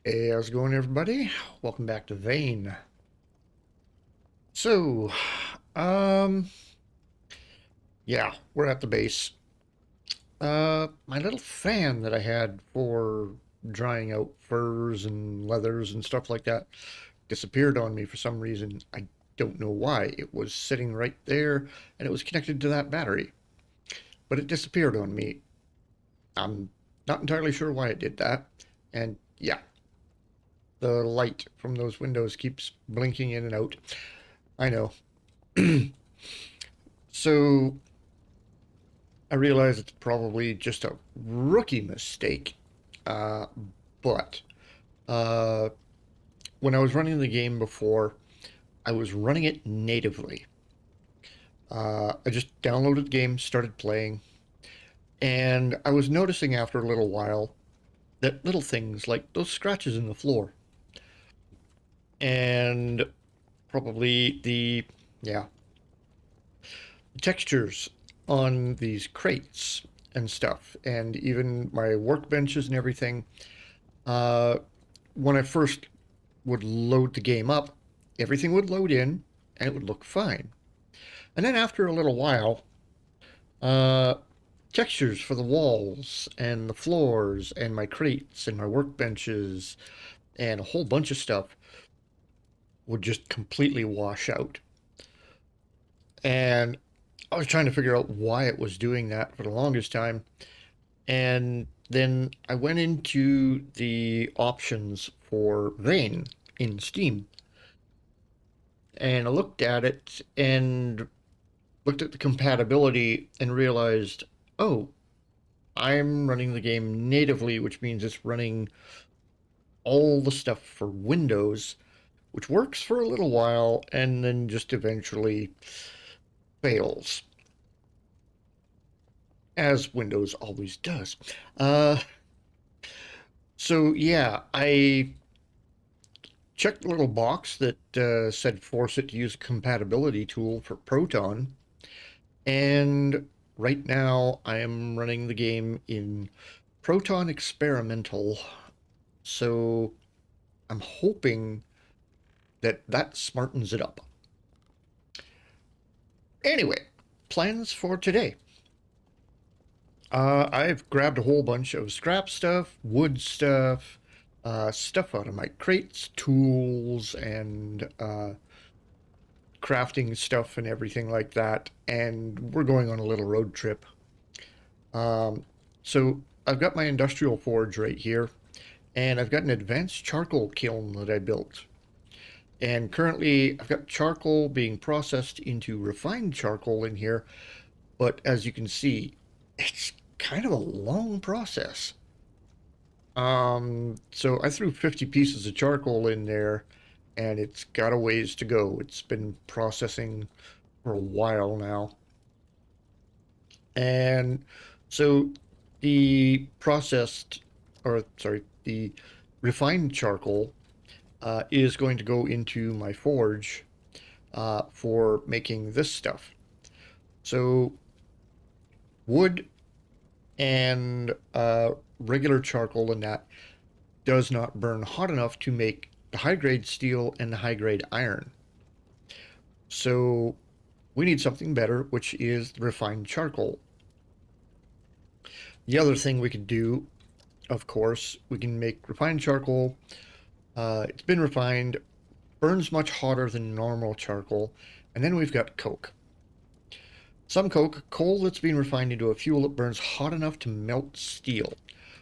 Hey, how's it going, everybody? Welcome back to Vane. So, um, yeah, we're at the base. My little fan that I had for drying out furs and leathers and stuff like that disappeared on me for some reason. I don't know why. It was sitting right there and it was connected to that battery, but it disappeared on me. I'm not entirely sure why it did that. And yeah, the light from those windows keeps blinking in and out. I know. So I realize it's probably just a rookie mistake, uh, but uh, when I was running the game before, I was running it natively. I just downloaded the game, started playing, and I was noticing after a little while that little things like those scratches in the floor and probably yeah, textures on these crates and stuff, and even my workbenches and everything. Uh, when I first would load the game up, everything would load in and it would look fine. And then after a little while, uh, textures for the walls and the floors and my crates and my workbenches and a whole bunch of stuff would just completely wash out. And I was trying to figure out why it was doing that for the longest time. And then I went into the options for Vane in Steam and I looked at it and looked at the compatibility and realized, oh, I'm running the game natively, which means it's running all the stuff for Windows, which works for a little while and then just eventually fails, as Windows always does. Uh, so yeah, I checked the little box that said force it to use a compatibility tool for Proton, and right now I am running the game in Proton Experimental, so I'm hoping that that smartens it up. Anyway, plans for today. I've grabbed a whole bunch of scrap stuff, wood stuff, stuff out of my crates, tools, and crafting stuff and everything like that. And we're going on a little road trip. Um, so I've got my industrial forge right here, and I've got an advanced charcoal kiln that I built. And currently, I've got charcoal being processed into refined charcoal in here, but as you can see, it's kind of a long process. So I threw 50 pieces of charcoal in there, and it's got a ways to go. It's been processing for a while now. And so the processed, or sorry, the refined charcoal is going to go into my forge for making this stuff. So wood and regular charcoal and that does not burn hot enough to make the high grade steel and the high grade iron. So we need something better, which is the refined charcoal. The other thing we could do, of course, we can make refined charcoal. It's been refined, burns much hotter than normal charcoal, and then we've got coke. Some coke, coal that's been refined into a fuel that burns hot enough to melt steel.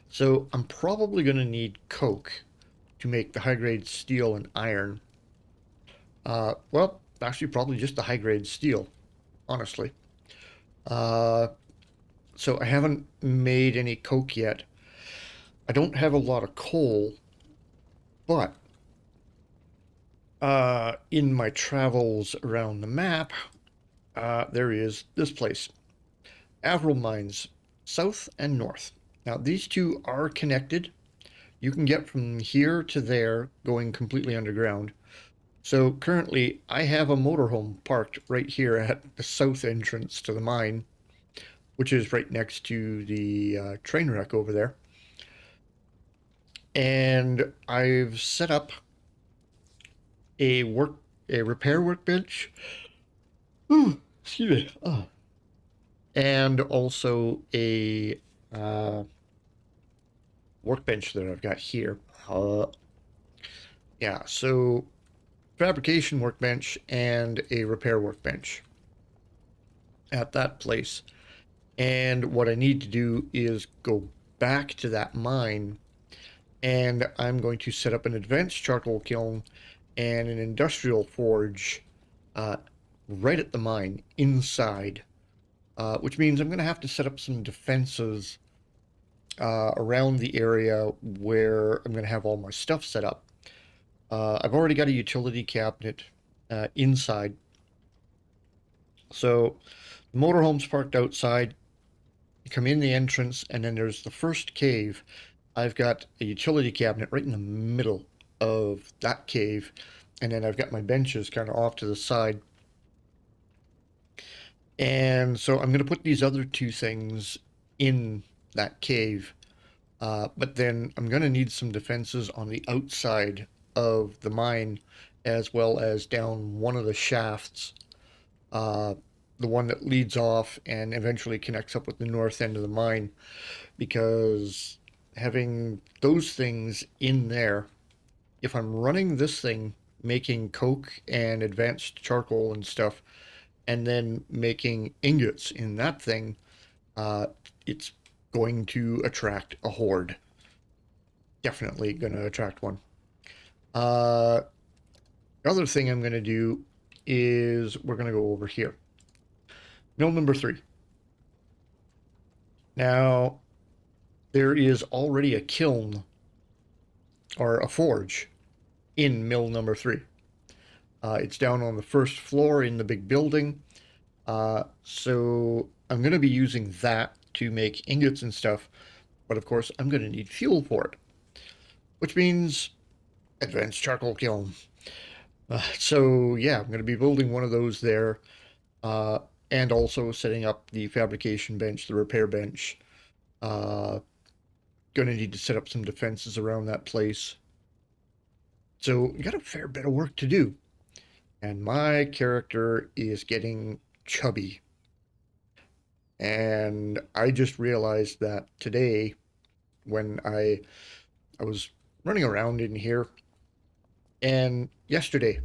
So I'm probably going to need coke to make the high grade steel and iron. Well, actually, probably just the high grade steel, honestly. Uh, so I haven't made any coke yet. I don't have a lot of coal, but in my travels around the map, there is this place, Avril Mines, south and north. Now, these two are connected. You can get from here to there going completely underground. So currently, I have a motorhome parked right here at the south entrance to the mine, which is right next to the train wreck over there. And I've set up a repair workbench. Ooh, excuse me. And also a uh, workbench that I've got here. Yeah, so fabrication workbench and a repair workbench at that place. And what I need to do is go back to that mine, and I'm going to set up an advanced charcoal kiln and an industrial forge uh, right at the mine inside, which means I'm going to have to set up some defenses around the area where I'm going to have all my stuff set up. I've already got a utility cabinet inside. So the motorhome's parked outside. You come in the entrance, and then there's the first cave. I've got a utility cabinet right in the middle of that cave, and then I've got my benches kind of off to the side. And so I'm going to put these other two things in that cave. But then I'm going to need some defenses on the outside of the mine, as well as down one of the shafts, uh, the one that leads off and eventually connects up with the north end of the mine, because having those things in there, if I'm running this thing, making coke and advanced charcoal and stuff, and then making ingots in that thing, uh, it's going to attract a horde. Definitely going to attract one. The other thing I'm going to do is we're going to go over here. Mill number 3. Now, there is already a kiln or a forge in mill number 3. It's down on the first floor in the big building. So I'm going to be using that to make ingots and stuff. But of course, I'm going to need fuel for it, which means advanced charcoal kiln. So yeah, I'm going to be building one of those there, and also setting up the fabrication bench, the repair bench. Going to need to set up some defenses around that place. So we got a fair bit of work to do. And my character is getting chubby. And I just realized that today when I was running around in here, and yesterday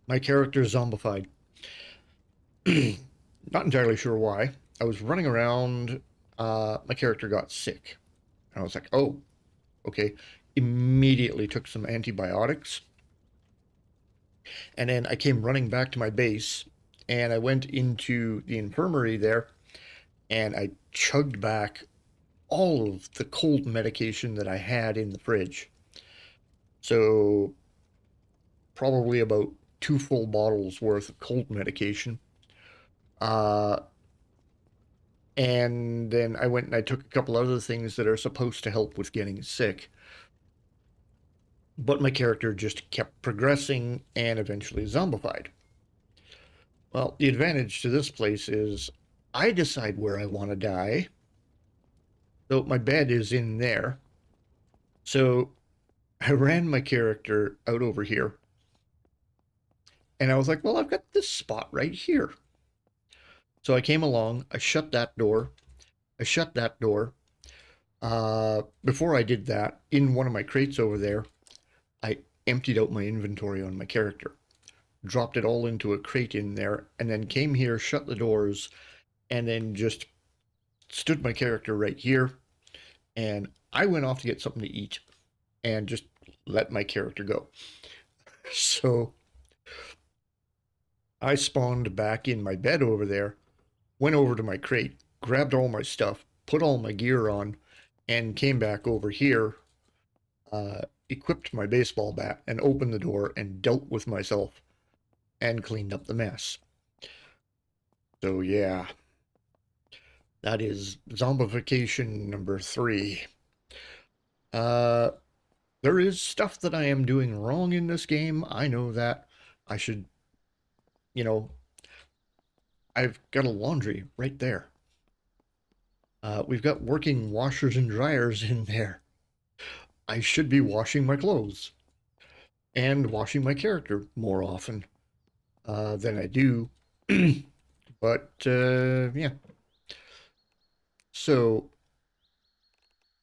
my character zombified. Not entirely sure why. I was running around, my character got sick. And I was like, oh, okay. Immediately took some antibiotics. And then I came running back to my base, and I went into the infirmary there, and I chugged back all of the cold medication that I had in the fridge. So probably about 2 full bottles worth of cold medication. Uh, and then I went and I took a couple other things that are supposed to help with getting sick. But my character just kept progressing and eventually zombified. Well, the advantage to this place is I decide where I want to die. So my bed is in there. So I ran my character out over here. And I was like, well, I've got this spot right here. So I came along, I shut that door. I shut that door. Before I did that, in one of my crates over there, I emptied out my inventory on my character, dropped it all into a crate in there, and then came here, shut the doors, and then just stood my character right here. And I went off to get something to eat and just let my character go. So I spawned back in my bed over there, went over to my crate, grabbed all my stuff, put all my gear on, and came back over here, equipped my baseball bat, and opened the door and dealt with myself and cleaned up the mess. So yeah, that is zombification number 3. Uh, there is stuff that I am doing wrong in this game. I know that. I should, you know, I've got a laundry right there. We've got working washers and dryers in there. I should be washing my clothes and washing my character more often than I do. But yeah. So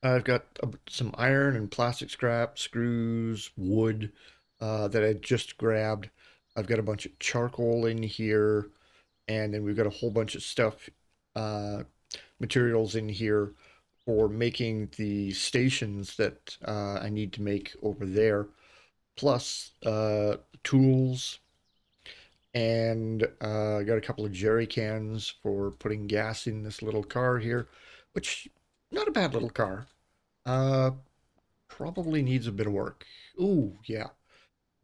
I've got some iron and plastic scrap, screws, wood that I just grabbed. I've got a bunch of charcoal in here, and then we've got a whole bunch of stuff, uh, materials in here for making the stations that I need to make over there, plus tools, and I got a couple of jerry cans for putting gas in this little car here, which not a bad little car. Uh, Probably needs a bit of work. Ooh, yeah.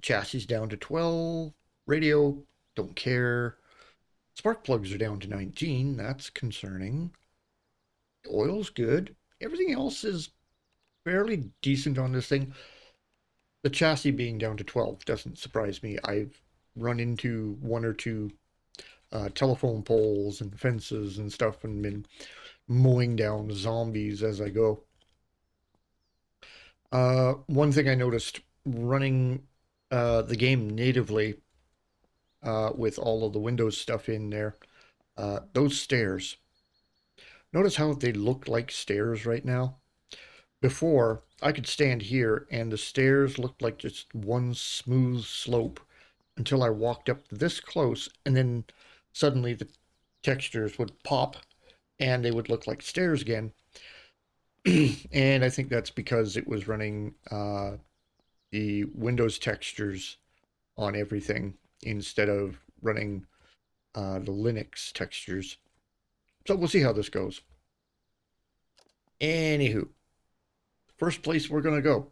Chassis down to 12. Radio, don't care. Spark plugs are down to 19. That's concerning. Oil's good. Everything else is fairly decent on this thing. The chassis being down to 12 doesn't surprise me. I've run into one or two telephone poles and fences and stuff and been mowing down zombies as I go. One thing I noticed running the game natively with all of the Windows stuff in there, those stairs. Notice how they look like stairs right now? Before, I could stand here and the stairs looked like just one smooth slope until I walked up this close, and then suddenly the textures would pop and they would look like stairs again. And I think that's because it was running the Windows textures on everything instead of running the Linux textures. So we'll see how this goes. Anywho, first place we're going to go.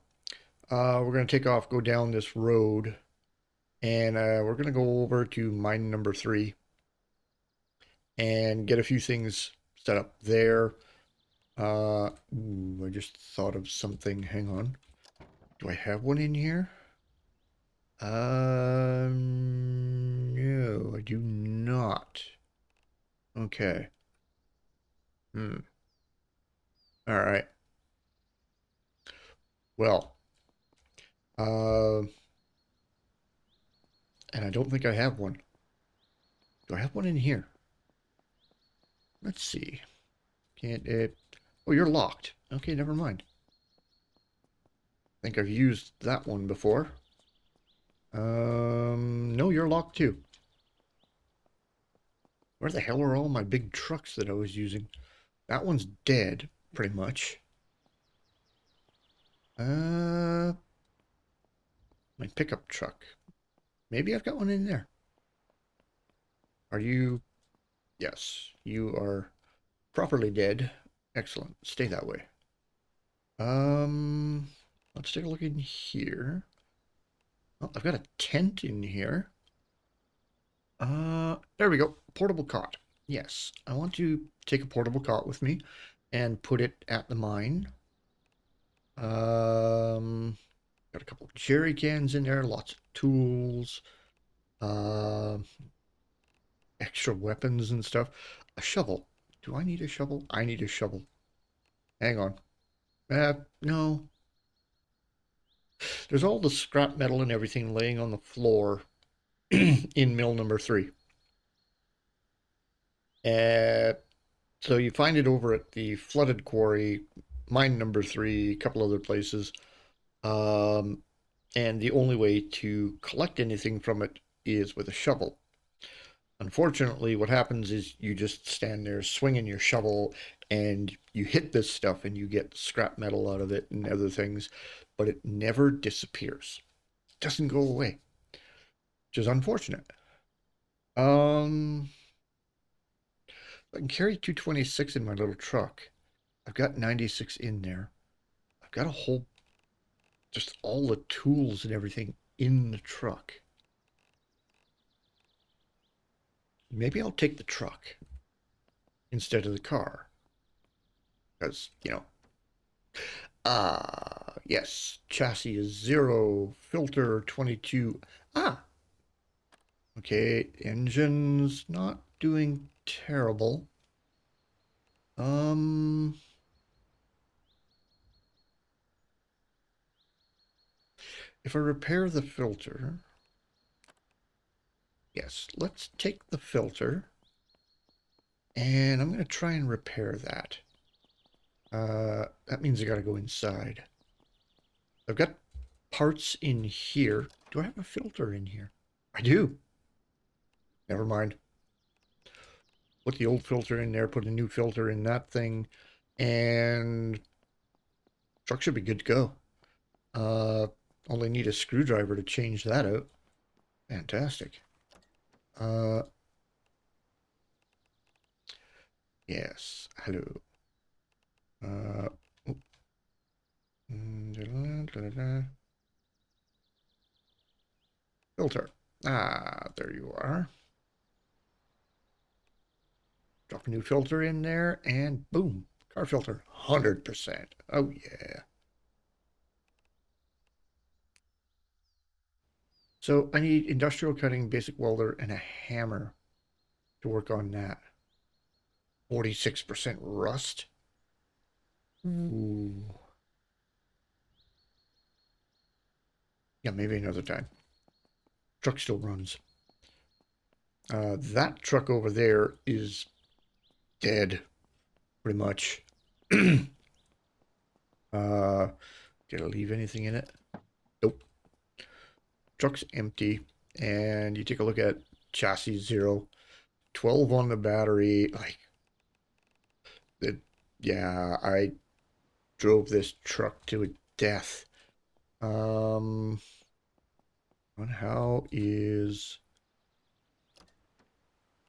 We're going to take off, go down this road, and we're going to go over to mine number 3 and get a few things set up there. I just thought of something. Hang on. Do I have one in here? No, I do not. Okay. Hmm. All right. Well, uh, and I don't think I have one. Do I have one in here? Let's see. Can't it? Oh, you're locked. Okay, never mind. I think I've used that one before. No, you're locked too. Where the hell are all my big trucks that I was using? That one's dead, pretty much. Uh, my pickup truck. Maybe I've got one in there. Are you? Yes, you are properly dead. Excellent. Stay that way. Um, let's take a look in here. Oh, I've got a tent in here. There we go. Portable cot. Yes, I want to take a portable cot with me and put it at the mine. Got a couple of jerry cans in there, lots of tools, uh, extra weapons and stuff. A shovel. Do I need a shovel? I need a shovel. Hang on. No. There's all the scrap metal and everything laying on the floor in mill number 3. Uh, so you find it over at the flooded quarry, mine number 3, a couple other places. Um, and the only way to collect anything from it is with a shovel. Unfortunately, what happens is you just stand there swinging your shovel and you hit this stuff and you get scrap metal out of it and other things, but it never disappears. It doesn't go away, which is unfortunate. Um, I can carry 226 in my little truck. I've got 96 in there. I've got a whole, just all the tools and everything in the truck. Maybe I'll take the truck instead of the car. Because, yes, chassis is 0, filter 22. Ah, okay, engine's not doing terrible. Um, if I repair the filter, yes, let's take the filter, and I'm going to try and repair that. That means I got to go inside. I've got parts in here. Do I have a filter in here? I do. Never mind. Put the old filter in there, put a new filter in that thing, and truck should be good to go. Only need a screwdriver to change that out. Fantastic. Yes. Hello. Oh, filter. Ah, there you are. Drop a new filter in there, and boom, car filter, 100%. Oh, yeah. So I need industrial cutting, basic welder, and a hammer to work on that. 46% rust. Ooh. Yeah, maybe another time. Truck still runs. That truck over there is dead, pretty much. Did I leave anything in it? Nope. Truck's empty. And you take a look at chassis 0. 12 on the battery. Like, yeah, I drove this truck to a death. On how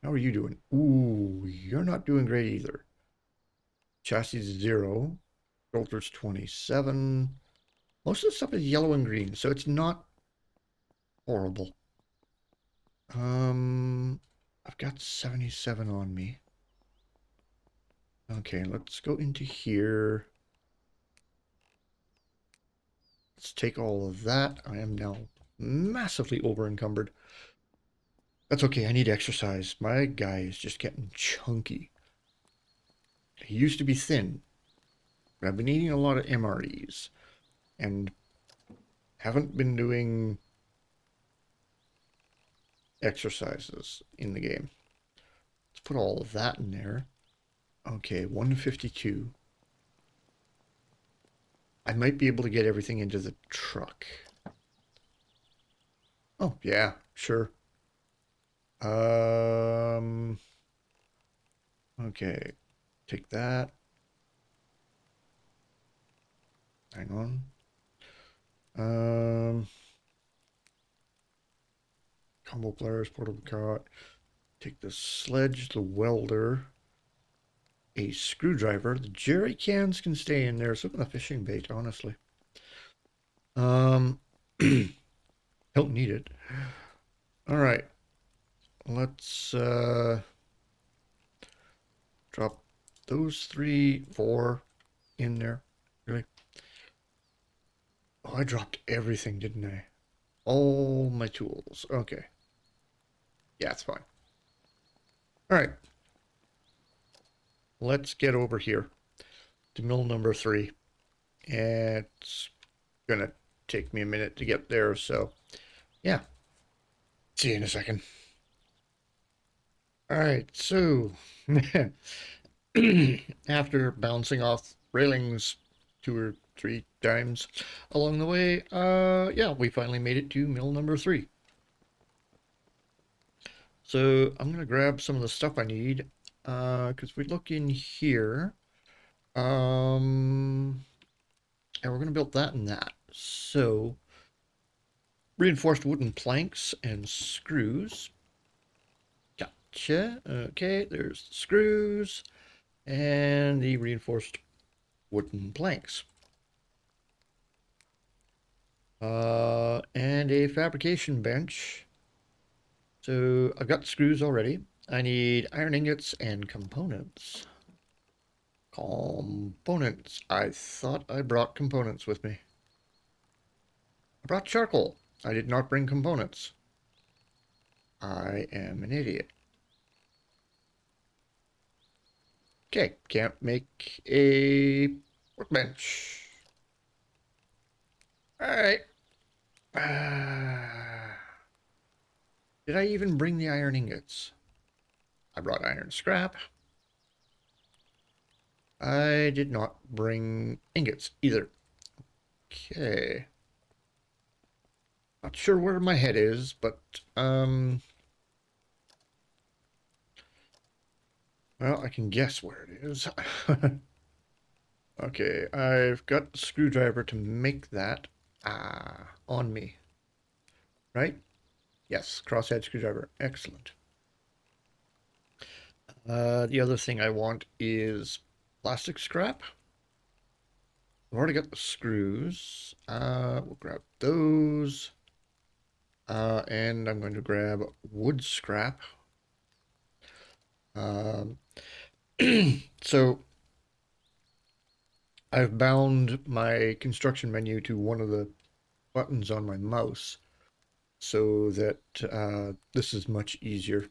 are you doing? Ooh, you're not doing great either. Chassis 0. Filters 27. Most of the stuff is yellow and green, so it's not horrible. I've got 77 on me. Okay, let's go into here. Let's take all of that. I am now massively over encumbered. That's okay, I need exercise. My guy is just getting chunky. He used to be thin, but I've been eating a lot of MREs and haven't been doing exercises in the game. Let's put all of that in there. Okay, 152. I might be able to get everything into the truck. Oh, yeah, sure. Okay, take that. Hang on. Combo pliers, portable cart. Take the sledge, the welder, a screwdriver. The jerry cans can stay in there. So can the fishing bait, honestly. Don't need it. All right. Let's drop those 3, 4 in there. Really? Oh, I dropped everything, didn't I? All my tools. Okay. Yeah, it's fine. All right. Let's get over here to mill number 3. It's gonna take me a minute to get there, so yeah. See you in a second. All right, so after bouncing off railings 2 or 3 times along the way, yeah, we finally made it to mill number 3. So I'm gonna grab some of the stuff I need, because we look in here, and we're gonna build that and that. So reinforced wooden planks and screws. Gotcha. Okay, there's the screws and the reinforced wooden planks. And a fabrication bench. So I've got screws already. I need iron ingots and components. Components. I thought I brought components with me. I brought charcoal. I did not bring components. I am an idiot. Okay, can't make a workbench. Alright. Did I even bring the iron ingots? I brought iron scrap. I did not bring ingots either. Okay. Not sure where my head is, but, well, I can guess where it is. Okay, I've got the screwdriver to make that. On me. Right? Yes, crosshead screwdriver. Excellent. The other thing I want is plastic scrap. I've already got the screws. We'll grab those. And I'm going to grab wood scrap. So I've bound my construction menu to one of the buttons on my mouse so that this is much easier.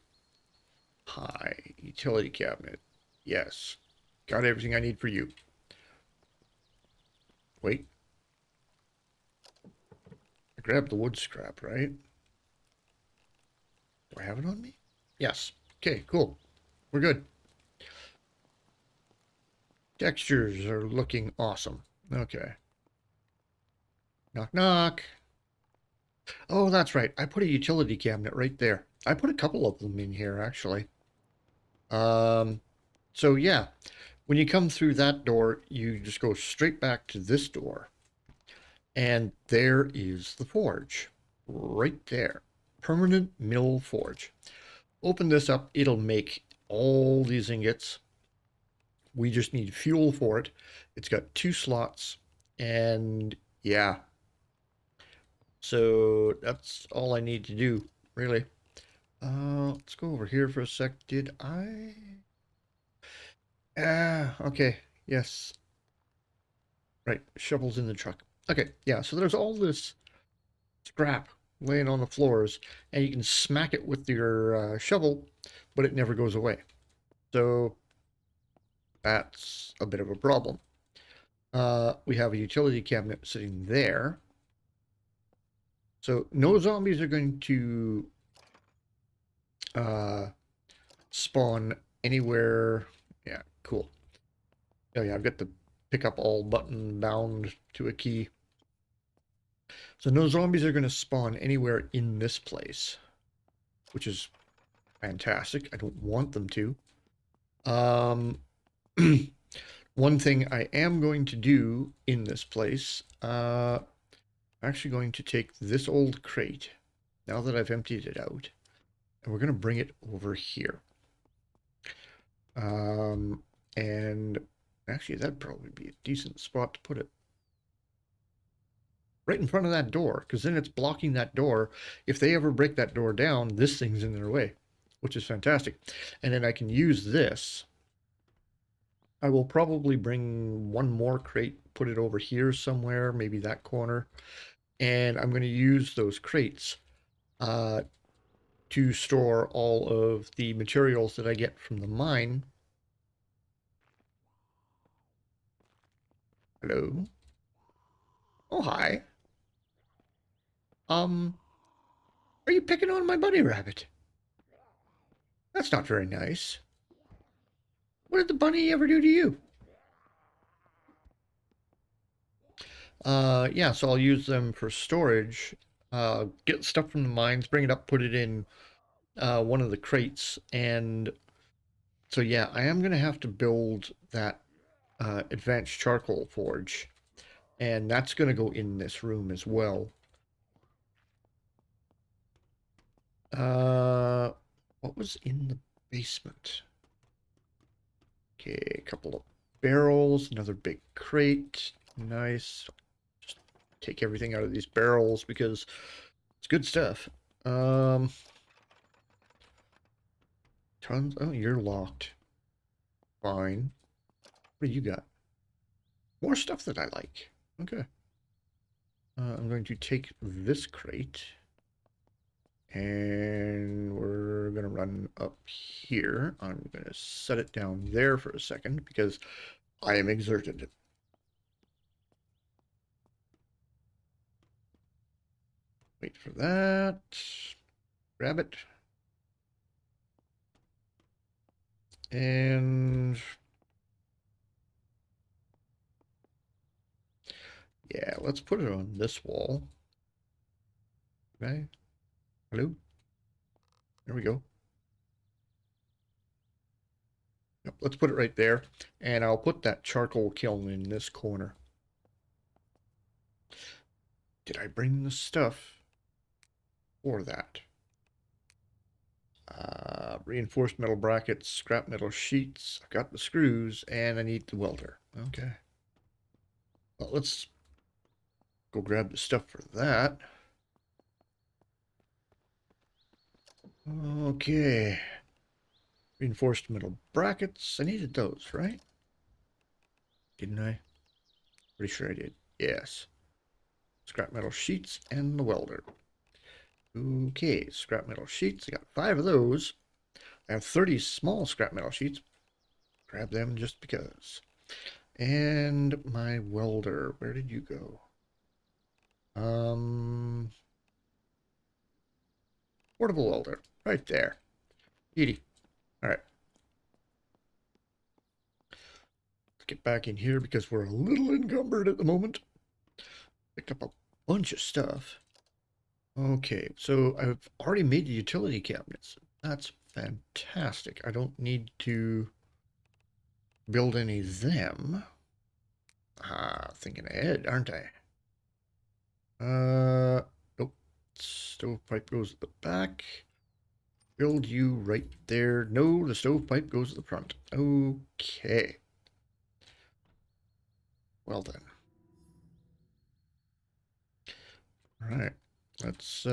Hi, utility cabinet. Yes, got everything I need for you. Wait. I grabbed the wood scrap, right? Do I have it on me? Yes. Okay, cool. We're good. Textures are looking awesome. Okay. Knock, knock. Oh, that's right. I put a utility cabinet right there. I put a couple of them in here, actually. So yeah, when you come through that door, you just go straight back to this door. And there is the forge. Right there. Permanent mill forge. Open this up, it'll make all these ingots. We just need fuel for it. It's got 2 slots, and yeah. So that's all I need to do, really. Let's go over here for a sec. Did I? Okay. Yes. Right. Shovel's in the truck. Okay. Yeah. So there's all this scrap laying on the floors, and you can smack it with your shovel, but it never goes away. So that's a bit of a problem. We have a utility cabinet sitting there. So no zombies are going to spawn anywhere. Yeah, cool. Oh yeah, I've got the pick up all button bound to a key. So no zombies are going to spawn anywhere in this place, which is fantastic. I don't want them to. One thing I am going to do in this place, I'm actually going to take this old crate, now that I've emptied it out, and we're going to bring it over here. And actually, that'd probably be a decent spot to put it. Right in front of that door, because then it's blocking that door. If they ever break that door down, this thing's in their way, which is fantastic. And then I can use this. I will probably bring one more crate, put it over here somewhere, maybe that corner. And I'm going to use those crates to store all of the materials that I get from the mine. Hello? Oh, hi. Are you picking on my bunny rabbit? That's not very nice. What did the bunny ever do to you? Yeah, so I'll use them for storage. Get stuff from the mines, bring it up, put it in one of the crates, and so yeah, I am gonna have to build that advanced charcoal forge, and that's gonna go in this room as well. What was in the basement? Okay, a couple of barrels, another big crate. Nice. Just take everything out of these barrels because it's good stuff. Tons. Oh, you're locked. Fine. What do you got? More stuff that I like. Okay. I'm going to take this crate. And we're going to run up here. I'm going to set it down there for a second because I am exerted. Wait for that. Grab it. And yeah, let's put it on this wall. Okay. Hello? There we go. Yep, let's put it right there. And I'll put that charcoal kiln in this corner. Did I bring the stuff for that? Reinforced metal brackets, scrap metal sheets. I've got the screws, and I need the welder. Okay. Well, let's go grab the stuff for that. Okay. Reinforced metal brackets. I needed those, right? Didn't I? Pretty sure I did. Yes. Scrap metal sheets and the welder. Okay, scrap metal sheets. I got 5 of those. I have 30 small scrap metal sheets. Grab them just because. And my welder. Where did you go? Portable welder. Right there. Easy. Alright. Let's get back in here because we're a little encumbered at the moment. Picked up a bunch of stuff. Okay, so I've already made the utility cabinets. That's fantastic. I don't need to build any of them. Thinking ahead, aren't I? Nope. Stovepipe goes at the back. Build you right there. No, the stovepipe goes at the front. Okay. Well then. All right. Let's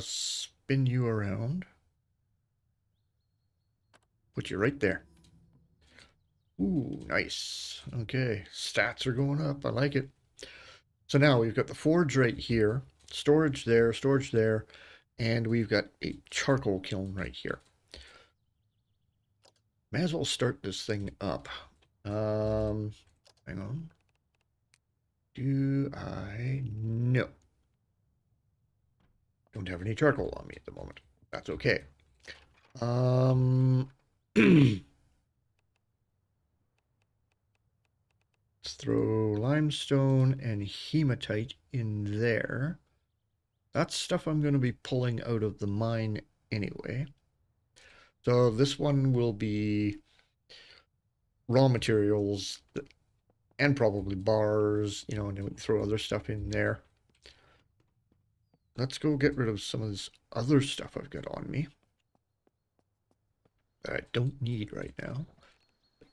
spin you around. Put you right there. Ooh, nice. Okay. Stats are going up. I like it. So now we've got the forge right here, storage there, and we've got a charcoal kiln right here. May as well start this thing up. Hang on. Do I? No. Don't have any charcoal on me at the moment. That's okay. Let's throw limestone and hematite in there. That's stuff I'm going to be pulling out of the mine anyway. So this one will be raw materials and probably bars, you know, and then we can throw other stuff in there. Let's go get rid of some of this other stuff I've got on me that I don't need right now.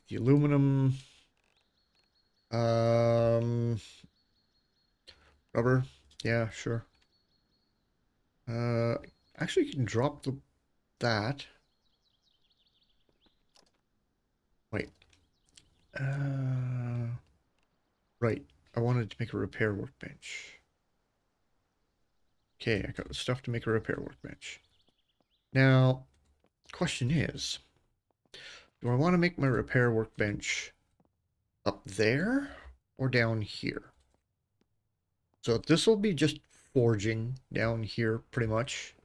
The aluminum, rubber, yeah, sure. Actually, you can drop that. Wait. Right. I wanted to make a repair workbench. Okay, I got the stuff to make a repair workbench. Now, question is, do I want to make my repair workbench up there or down here? So this will be just forging down here pretty much.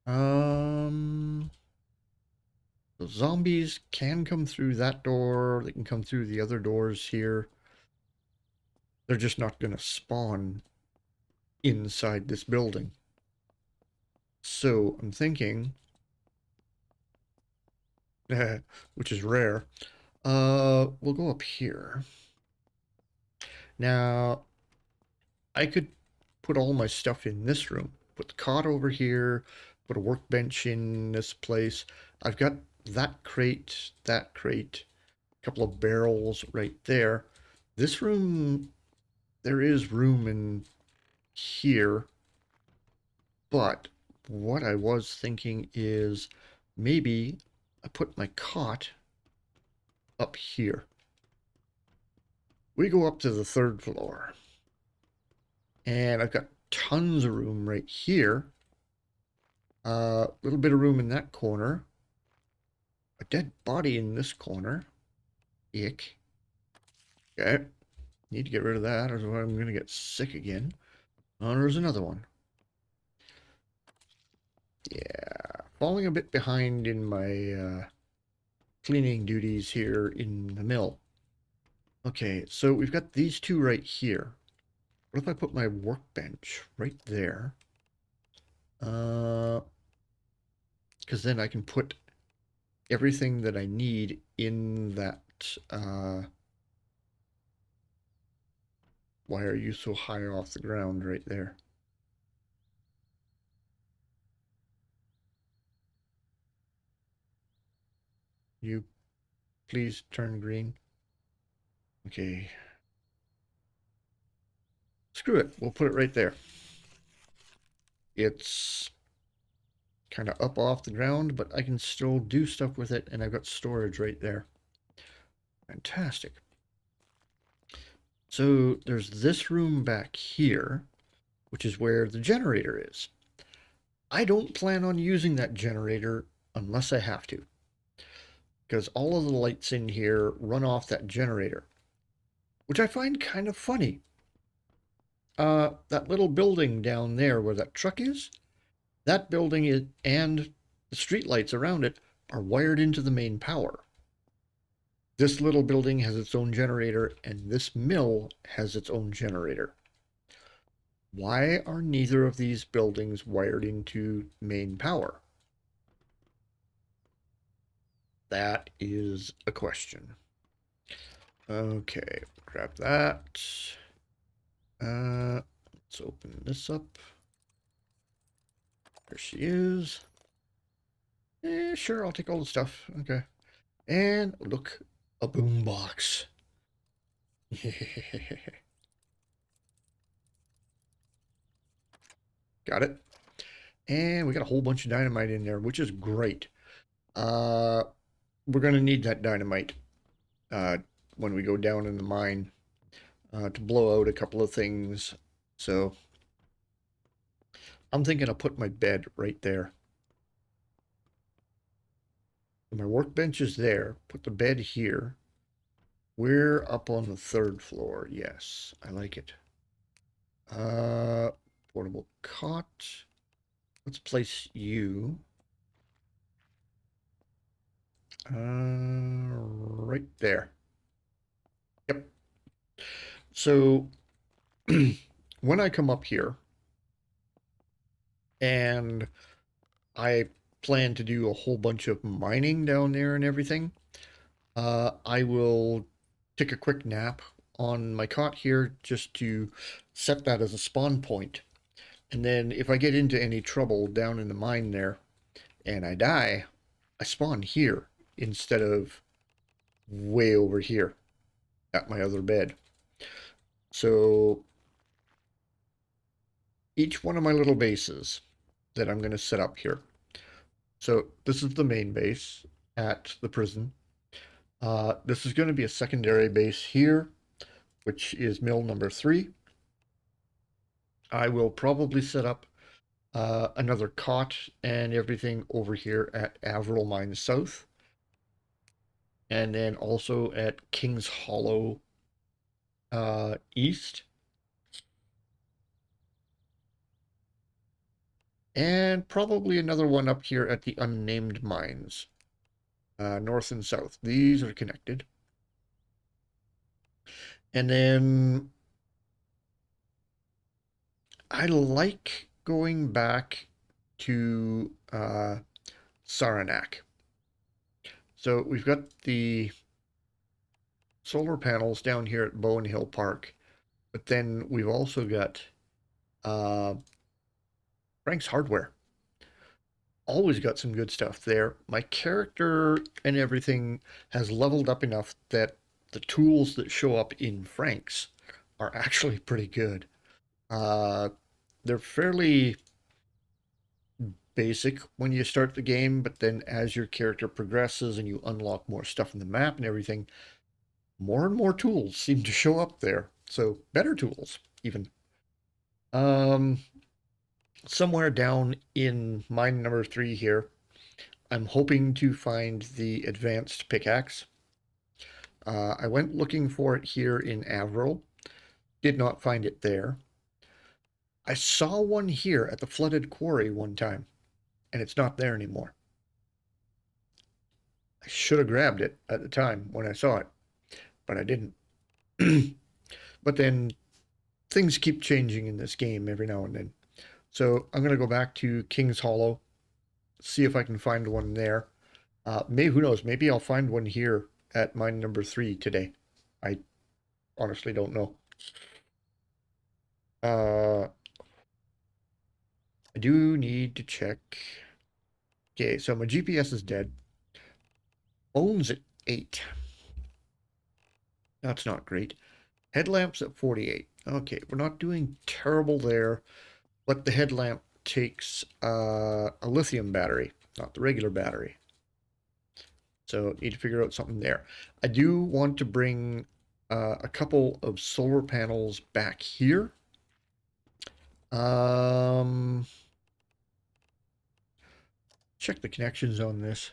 The zombies can come through that door. They can come through the other doors here. They're just not going to spawn inside this building. So I'm thinking, which is rare, we'll go up here. Now, I could put all my stuff in this room. Put the cot over here, put a workbench in this place. I've got that crate, a couple of barrels right there. This room, there is room in here, but what I was thinking is maybe I put my cot up here. We go up to the 3rd floor, and I've got tons of room right here. A little bit of room in that corner. A dead body in this corner. Ick. Okay. Need to get rid of that, or I'm going to get sick again. Oh, there's another one. Yeah. Falling a bit behind in my cleaning duties here in the mill. Okay, so we've got these two right here. What if I put my workbench right there? Because then I can put everything that I need in that. Why are you so high off the ground right there? You please turn green. Okay. Screw it. We'll put it right there. It's kind of up off the ground, but I can still do stuff with it, and I've got storage right there. Fantastic. So there's this room back here, which is where the generator is. I don't plan on using that generator unless I have to, because all of the lights in here run off that generator, which I find kind of funny. That little building down there where that truck is, that building is, and the streetlights around it are wired into the main power. This little building has its own generator, and this mill has its own generator. Why are neither of these buildings wired into main power? That is a question. Okay, grab that. Let's open this up. There she is. Sure, I'll take all the stuff. Okay. And look, a boombox. Got it. And we got a whole bunch of dynamite in there, which is great. We're going to need that dynamite when we go down in the mine to blow out a couple of things. So I'm thinking I'll put my bed right there. My workbench is there. Put the bed here. We're up on the 3rd floor. Yes, I like it. Portable cot. Let's place you. Right there. Yep. So when I come up here and I plan to do a whole bunch of mining down there and everything, I will take a quick nap on my cot here just to set that as a spawn point. And then if I get into any trouble down in the mine there and I die, I spawn here instead of way over here at my other bed. So each one of my little bases that I'm going to set up here. So this is the main base at the prison. This is going to be a secondary base here, which is mill number 3. I will probably set up another cot and everything over here at Avril Mine South. And then also at Kings Hollow East. And probably another one up here at the Unnamed Mines. North and south. These are connected. And then I like going back to Saranac. So we've got the solar panels down here at Bowen Hill Park, but then we've also got Frank's Hardware. Always got some good stuff there. My character and everything has leveled up enough that the tools that show up in Frank's are actually pretty good. They're fairly basic when you start the game, but then as your character progresses and you unlock more stuff in the map and everything, more and more tools seem to show up there. So better tools, even. Somewhere down in mine number 3 here, I'm hoping to find the advanced pickaxe. I went looking for it here in Avril. Did not find it there. I saw one here at the flooded quarry one time, and it's not there anymore. I should have grabbed it at the time when I saw it, but I didn't. But then things keep changing in this game every now and then. So I'm going to go back to King's Hollow, see if I can find one there. Who knows? Maybe I'll find one here at mine number 3 today. I honestly don't know. I do need to check. Okay, so my GPS is dead. Phone's at 8. That's not great. Headlamps at 48. Okay, we're not doing terrible there, but the headlamp takes a lithium battery, not the regular battery. So need to figure out something there. I do want to bring a couple of solar panels back here. Check the connections on this.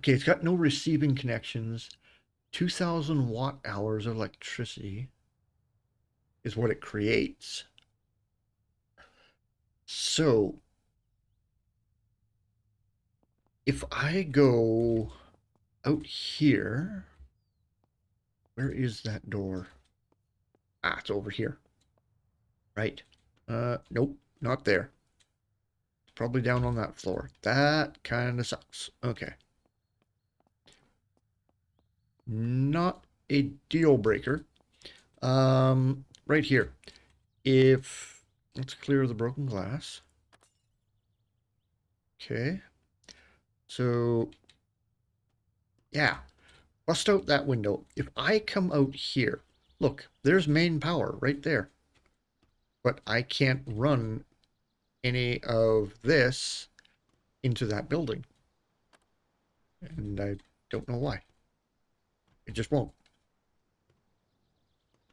Okay, it's got no receiving connections. 2,000 watt hours of electricity is what it creates. So if I go out here, where is that door? Ah, it's over here. Right. Nope, not there. It's probably down on that floor. That kind of sucks. Okay. Not a deal breaker. Right here. If let's clear the broken glass. Okay. So yeah, bust out that window. If I come out here, look, there's main power right there. But I can't run any of this into that building. And I don't know why. It just won't.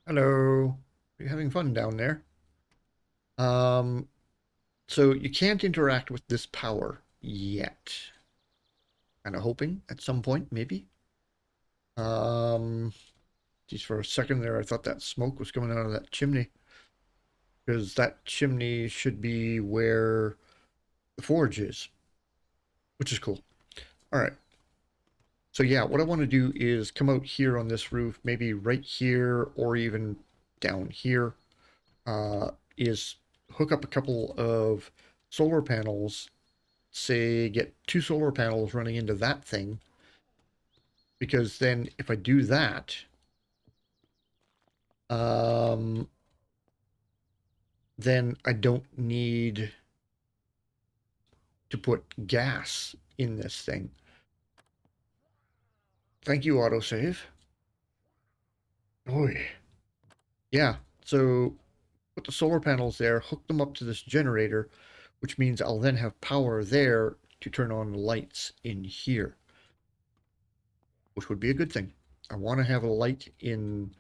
Hello. Are you having fun down there? So you can't interact with this power yet. Kind of hoping at some point, maybe. Just for a second there, I thought that smoke was coming out of that chimney. Because that chimney should be where the forge is. Which is cool. All right. So yeah, what I want to do is come out here on this roof, maybe right here or even down here, is hook up a couple of solar panels, say get 2 solar panels running into that thing, because then if I do that, then I don't need to put gas in this thing. Thank you, autosave. Oy. Yeah, so put the solar panels there, hook them up to this generator, which means I'll then have power there to turn on the lights in here, which would be a good thing. I want to have a light in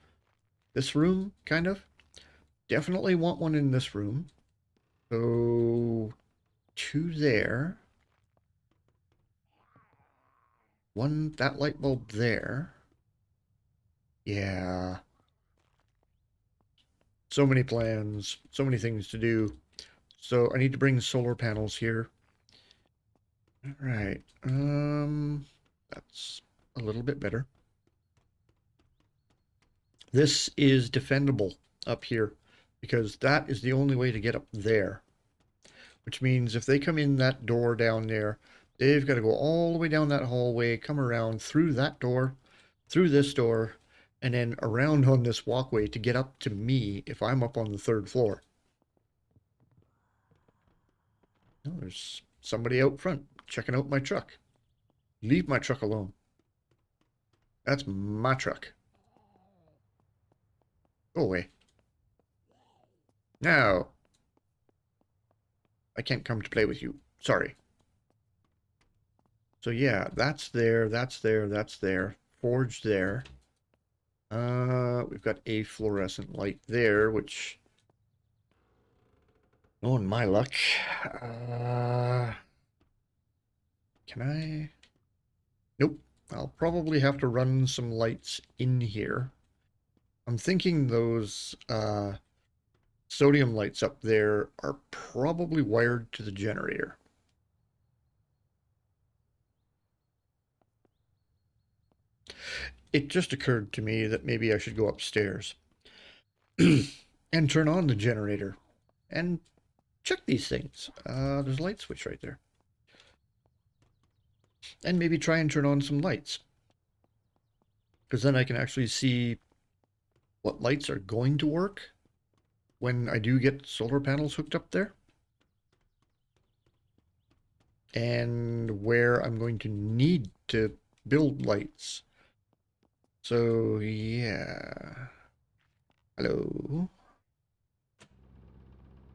this room, kind of. Definitely want one in this room. So 2 there. 1, that light bulb there. Yeah. So many plans, so many things to do. So I need to bring solar panels here. All right. That's a little bit better. This is defendable up here because that is the only way to get up there. Which means if they come in that door down there, they've got to go all the way down that hallway, come around through that door, through this door, and then around on this walkway to get up to me if I'm up on the 3rd floor. Oh, there's somebody out front checking out my truck. Leave my truck alone. That's my truck. Go away. No. I can't come to play with you. Sorry. So yeah, that's there, that's there, that's there. Forge there. We've got a fluorescent light there, which... knowing my luck. Can I... Nope. I'll probably have to run some lights in here. I'm thinking those sodium lights up there are probably wired to the generator. it just occurred to me that maybe I should go upstairs and turn on the generator and check these things. There's a light switch right there. And maybe try and turn on some lights. Because then I can actually see what lights are going to work when I do get solar panels hooked up there. And where I'm going to need to build lights. So, yeah. Hello.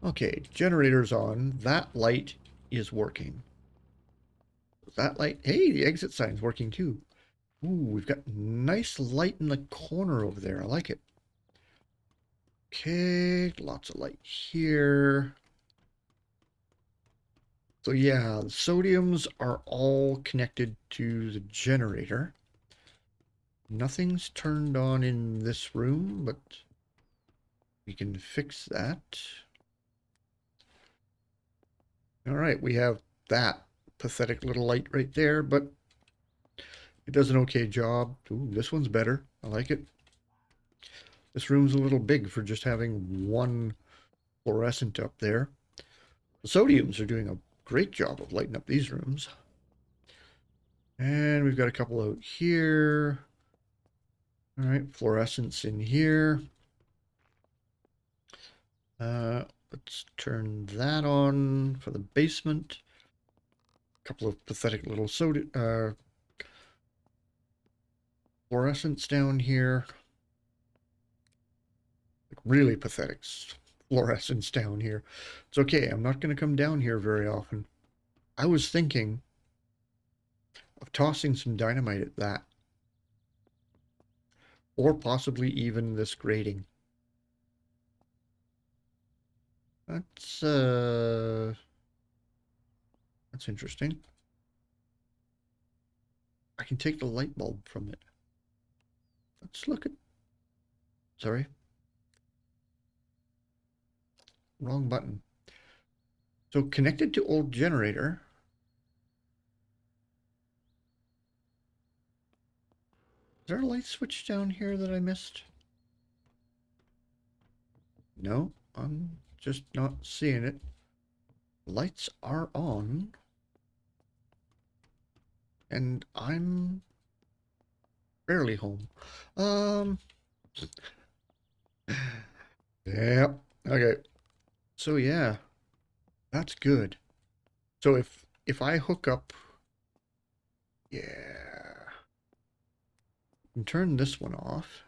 Okay, generator's on. That light is working. That light, hey, the exit sign's working too. Ooh, we've got nice light in the corner over there. I like it. Okay, lots of light here. So yeah, the sodiums are all connected to the generator. Nothing's turned on in this room, but we can fix that. All right, we have that pathetic little light right there, but it does an okay job. Ooh, this one's better. I like it. This room's a little big for just having one fluorescent up there. The sodiums are doing a great job of lighting up these rooms. And we've got a couple out here. All right, fluorescence in here. Let's turn that on for the basement. A couple of pathetic little fluorescents down here. Like really pathetic fluorescence down here. It's okay, I'm not going to come down here very often. I was thinking of tossing some dynamite at that. Or possibly even this grating. That's interesting. I can take the light bulb from it. Let's look at... Sorry. Wrong button. So connected to old generator. Is there a light switch down here that I missed? No, I'm just not seeing it. Lights are on. And I'm barely home. Yeah. Okay. So yeah, that's good. So if I hook up, yeah, and turn this one off.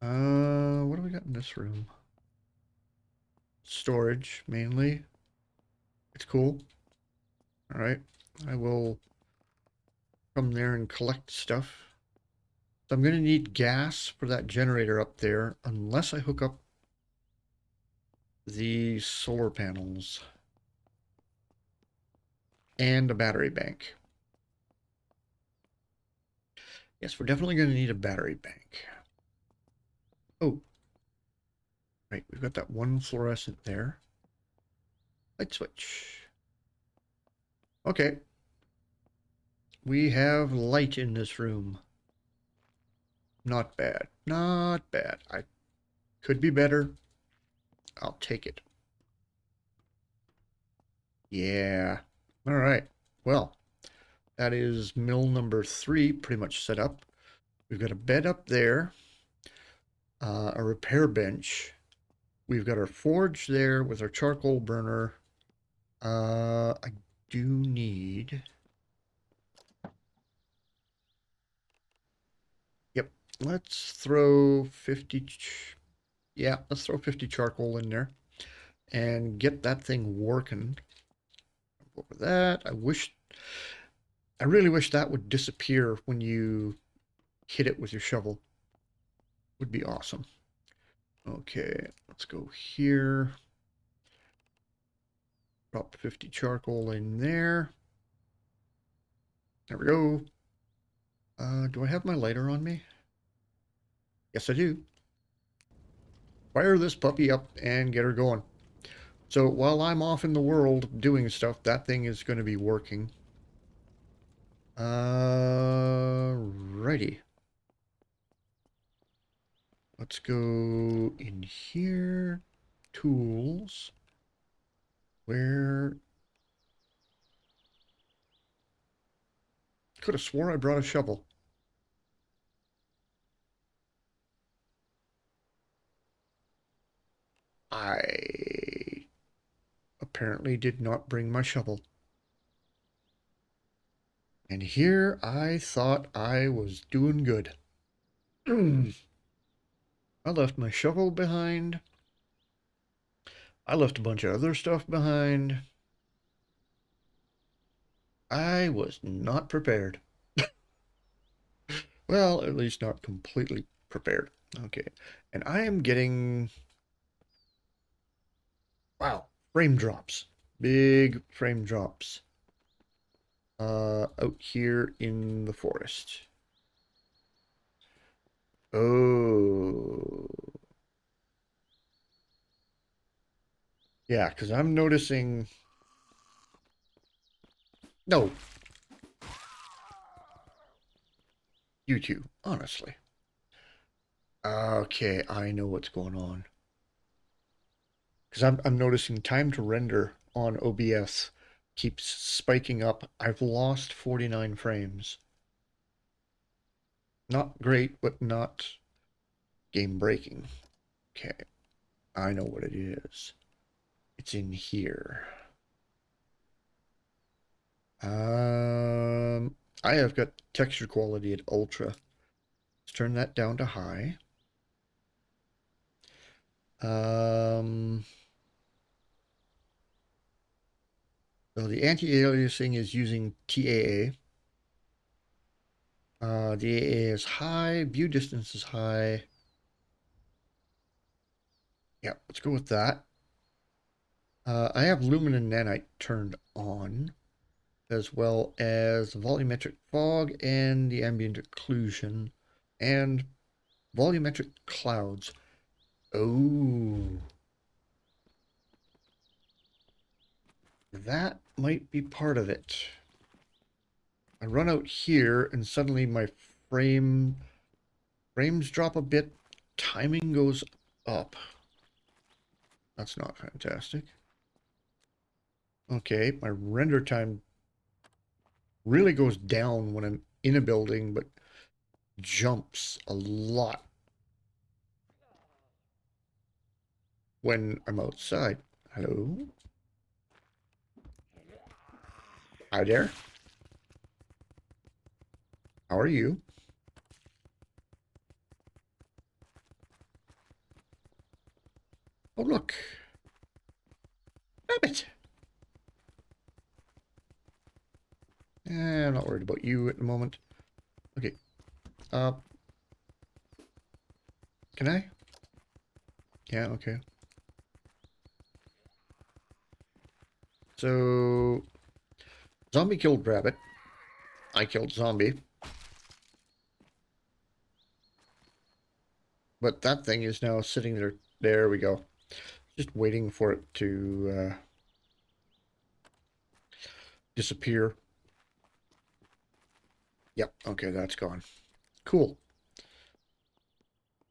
What do we got in this room? Storage mainly. It's cool. All right, I will come there and collect stuff. So I'm going to need gas for that generator up there, unless I hook up the solar panels and a battery bank. Yes, we're definitely going to need a battery bank. Oh, right, we've got that one fluorescent there. Light switch. Okay. We have light in this room. Not bad. Not bad. I could be better. I'll take it. Yeah. All right. Well, that is mill number 3 pretty much set up. We've got a bed up there, a repair bench. We've got our forge there with our charcoal burner. I do need... Yep, let's throw 50... Yeah, let's throw 50 charcoal in there and get that thing working. Over that, I really wish that would disappear when you hit it with your shovel. Would be awesome. Okay, let's go here. Drop 50 charcoal in there. There we go. Do I have my lighter on me? Yes, I do. Fire this puppy up and get her going. So while I'm off in the world doing stuff, that thing is going to be working. Righty. Let's go in here. Tools. Where? Could have swore I brought a shovel. I apparently did not bring my shovel. And here I thought I was doing good. I left my shovel behind. I left a bunch of other stuff behind. I was not prepared. Well, at least not completely prepared. Okay. And I am getting... Wow. Frame drops. Big frame drops. Out here in the forest. Oh. Yeah, because I'm noticing... No. You two, honestly. Okay, I know what's going on. Because I'm noticing time to render on OBS keeps spiking up. I've lost 49 frames. Not great, but not game breaking. Okay, I know what it is. It's in here. I have got texture quality at ultra. Let's turn that down to high. So the anti-aliasing is using TAA. The AA is high, view distance is high. Yeah, let's go with that. I have lumen and nanite turned on, as well as volumetric fog and the ambient occlusion, and volumetric clouds. Oh, that might be part of it. I run out here and suddenly my frames drop a bit, timing goes up. That's not fantastic. Okay, my render time really goes down when I'm in a building, but jumps a lot when I'm outside. Hello? Hi there. How are you? Oh, look. Rabbit. I'm not worried about you at the moment. Okay. Uh, can I? Yeah, okay. So, zombie killed rabbit. I killed zombie. But that thing is now sitting there. There we go. Just waiting for it to disappear. Yep, okay, that's gone. Cool.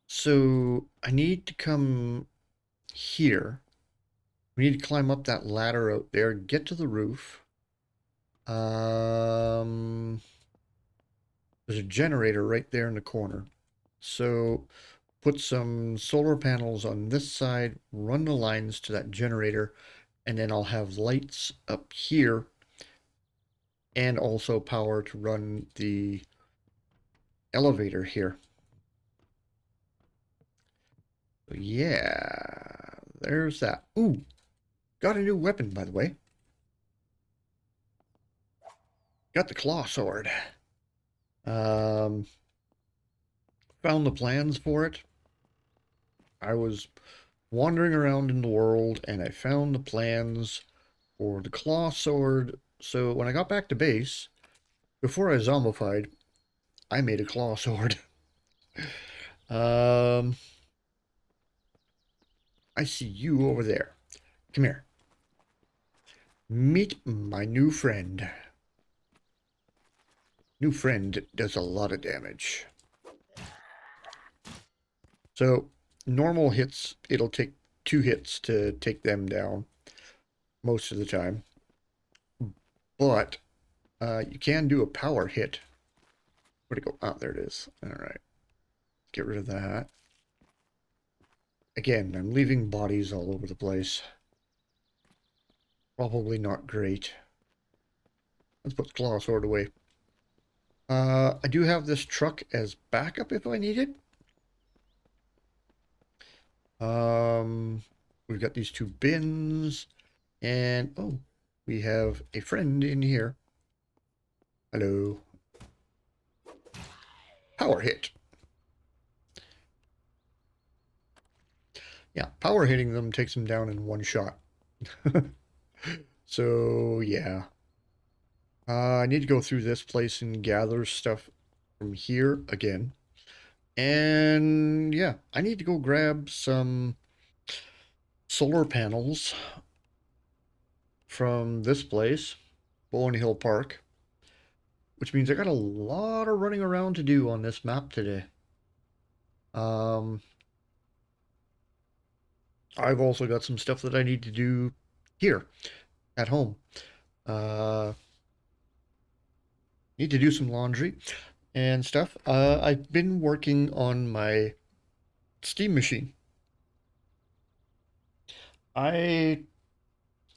So, I need to come here. We need to climb up that ladder out there, get to the roof. There's a generator right there in the corner. So put some solar panels on this side, run the lines to that generator, and then I'll have lights up here and also power to run the elevator here. So yeah, there's that. Ooh, got a new weapon, by the way. Got the claw sword. Um, found the plans for it. I was wandering around in the world and I found the plans for the claw sword. So when I got back to base, before I zombified, I made a claw sword. um, I see you over there. Come here. Meet my new friend. New friend does a lot of damage. So normal hits, it'll take 2 hits to take them down most of the time. But you can do a power hit. Where'd it go? Oh, there it is. All right. Get rid of that. Again, I'm leaving bodies all over the place. Probably not great. Let's put the claw sword away. I do have this truck as backup if I need it. We've got these 2 bins. And, oh, we have a friend in here. Hello. Power hit. Yeah, power hitting them takes them down in 1 shot. So, yeah. I need to go through this place and gather stuff from here again. And, yeah, I need to go grab some solar panels from this place, Bowen Hill Park, which means I got a lot of running around to do on this map today. I've also got some stuff that I need to do here at home. Need to do some laundry and stuff. I've been working on my steam machine. I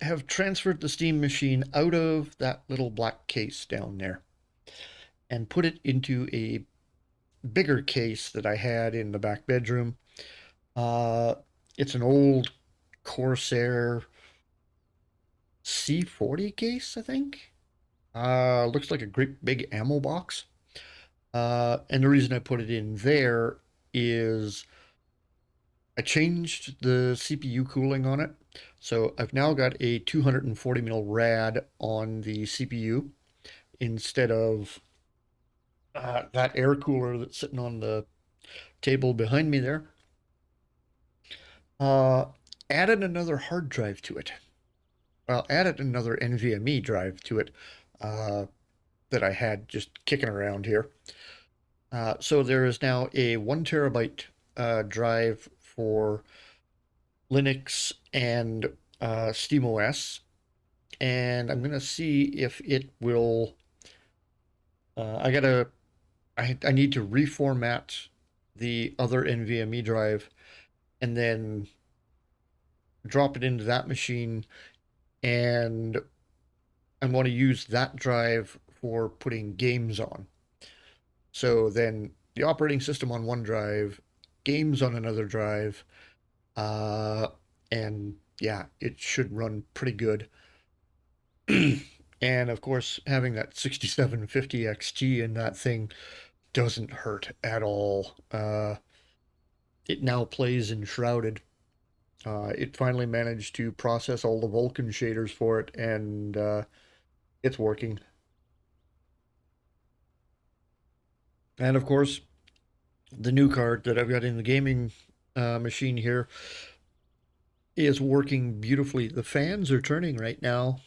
have transferred the steam machine out of that little black case down there and put it into a bigger case that I had in the back bedroom. It's an old Corsair C40 case, I think. Looks like a great big ammo box. And the reason I put it in there is I changed the CPU cooling on it. So I've now got a 240 mil rad on the CPU instead of that air cooler that's sitting on the table behind me there. Added another hard drive to it. Well, added another NVMe drive to it that I had just kicking around here. So there is now a 1 terabyte drive for Linux and SteamOS, and I'm gonna see if it will. I need to reformat the other NVMe drive, and then drop it into that machine, and I'm going to use that drive for putting games on. So then the operating system on one drive, games on another drive, and yeah, it should run pretty good. And of course, having that 6750 XT in that thing doesn't hurt at all. It now plays in Shrouded. It finally managed to process all the Vulkan shaders for it, and it's working. And of course, the new card that I've got in the gaming machine here is working beautifully. The fans are turning right now,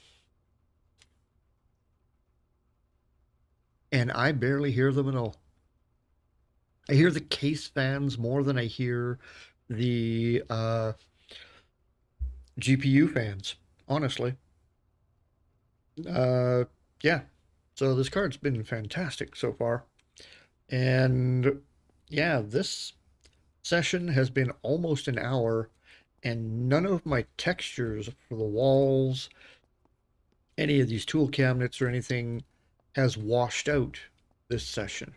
and I barely hear them at all. I hear the case fans more than I hear the GPU fans, honestly. Uh, yeah. So this card's been fantastic so far. And yeah, this session has been almost an hour, and none of my textures for the walls, any of these tool cabinets or anything has washed out this session.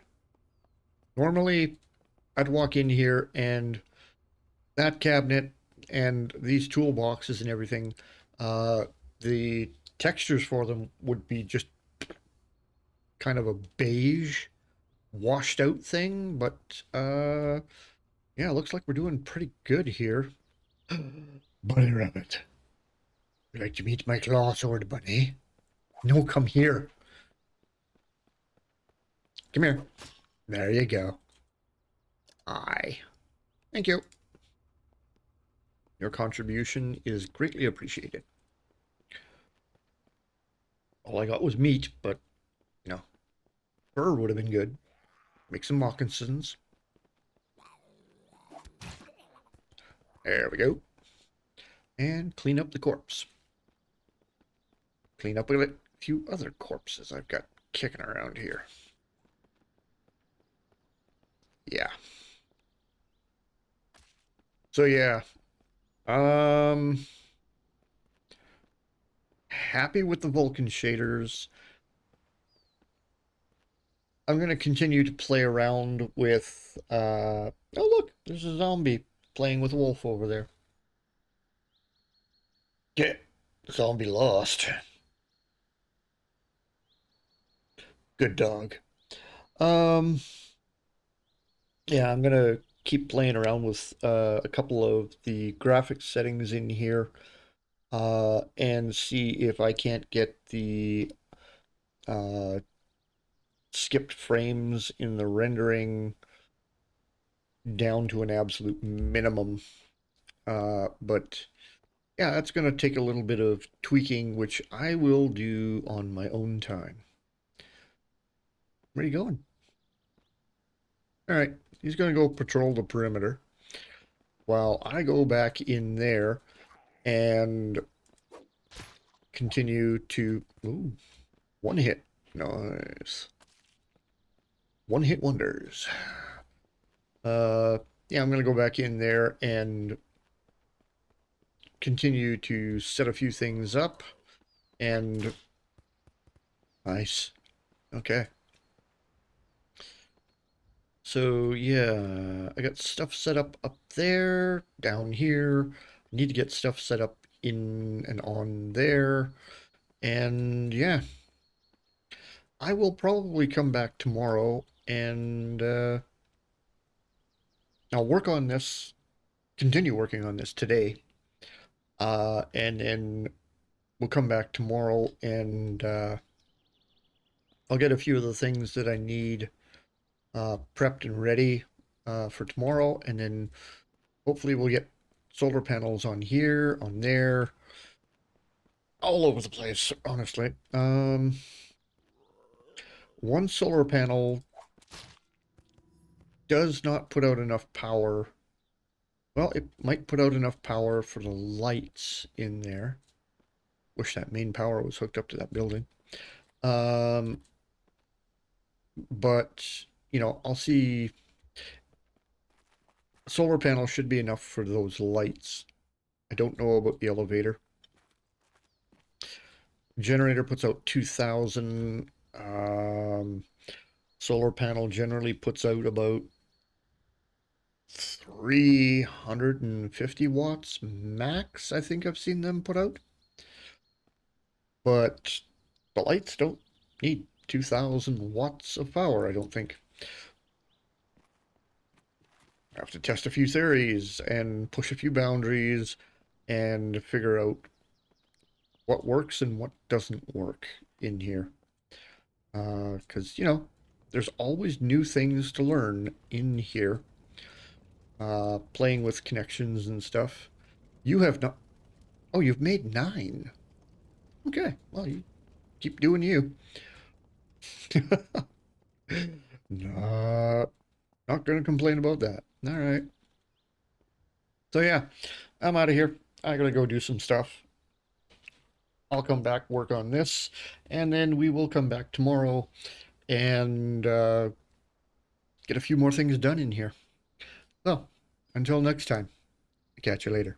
Normally, I'd walk in here and that cabinet and these toolboxes and everything, the textures for them would be just kind of a beige, washed out thing. But yeah, looks like we're doing pretty good here. Bunny Rabbit, would you like to meet my claw sword bunny? No, come here. Come here. There you go. Aye. Thank you. Your contribution is greatly appreciated. All I got was meat, but, you know, Fur would have been good. Make some moccasins. There we go. And clean up the corpse. Clean up a few other corpses I've got kicking around here. Yeah. So yeah. Happy with the Vulkan shaders. I'm gonna continue to play around with oh look, there's a zombie playing with a wolf over there. Yeah. Zombie lost. Good dog. Um yeah, I'm gonna keep playing around with a couple of the graphics settings in here and see if I can't get the uh, skipped frames in the rendering down to an absolute minimum. But yeah, that's going to take a little bit of tweaking, which I will do on my own time. Where are you going? All right, he's going to go patrol the perimeter while I go back in there and continue to... Ooh, one hit. Nice. One hit wonders. Yeah, I'm going to go back in there and continue to set a few things up. And nice. Okay. So yeah, I got stuff set up there, down here. I need to get stuff set up in and on there. And yeah, I will probably come back tomorrow and I'll work on this, continue working on this today. And then we'll come back tomorrow and I'll get a few of the things that I need prepped and ready for tomorrow, and then hopefully we'll get solar panels on here, on there, all over the place, honestly. One solar panel does not put out enough power. Well, it might put out enough power for the lights in there. Wish that main power was hooked up to that building. But, you know, I'll see. Solar panel should be enough for those lights. I don't know about the elevator. Generator puts out 2,000. Solar panel generally puts out about 350 watts max, I think I've seen them put out. But the lights don't need 2,000 watts of power, I don't think. I have to test a few theories and push a few boundaries and figure out what works and what doesn't work in here. Because, you know, there's always new things to learn in here. Playing with connections and stuff. You have not... Oh, you've made 9. Okay, well, you keep doing you. not, not going to complain about that. All right. So yeah, I'm out of here. I gotta go do some stuff. I'll come back, work on this, and then we will come back tomorrow and get a few more things done in here. So, until next time, catch you later.